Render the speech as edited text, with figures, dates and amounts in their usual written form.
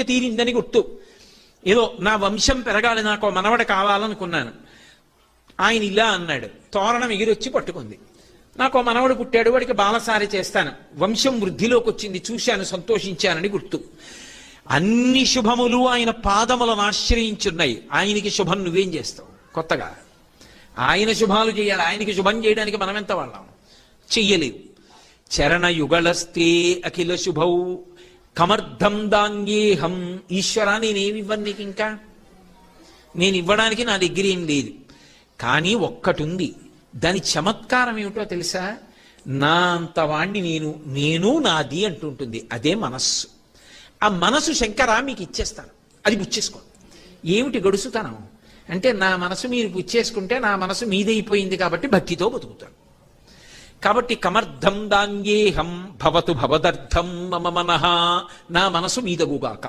తీరిందని గుర్తు. ఏదో నా వంశం పెరగాలి, నాకు మనవడ కావాలనుకున్నాను. ఆయన ఇలా అన్నాడు, తోరణం ఎగిరొచ్చి పట్టుకుంది. నాకు మనవడు పుట్టాడు, వాడికి బాలసారి చేస్తాను, వంశం వృద్ధిలోకి వచ్చింది, చూశాను, సంతోషించానని గుర్తు. అన్ని శుభములు ఆయన పాదములను ఆశ్రయించున్నాయి. ఆయనకి శుభం నువ్వేం చేస్తావు? కొత్తగా ఆయన శుభాలు చేయాలి. ఆయనకి శుభం చేయడానికి మనం ఎంత వాళ్ళం? చెయ్యలేవు. చరణయుగళస్తే అఖిల శుభౌ కమర్థం దాంగేహం. ఈశ్వరా, నేనేమివ్వను నీకు, ఇంకా నేను ఇవ్వడానికి నా దగ్గర ఏం లేదు. కానీ ఒక్కటి ఉంది, దాని చమత్కారం ఏమిటో తెలుసా? నా అంత వాణ్ణి నేను నాది అంటుంటుంది. అదే మనస్సు. ఆ మనసు శంకరా మీకు ఇచ్చేస్తాను, అది పుచ్చేసుకోండి. ఏమిటి గడుసుతనం అంటే, నా మనసు మీరు పుచ్చేసుకుంటే నా మనసు మీదైపోయింది కాబట్టి భక్తితో బతుకుతాను. కాబట్టి కమర్థం దాంగేహం భవతు భవదర్థం మమ మనః, నా మనసు మీదగుగాక.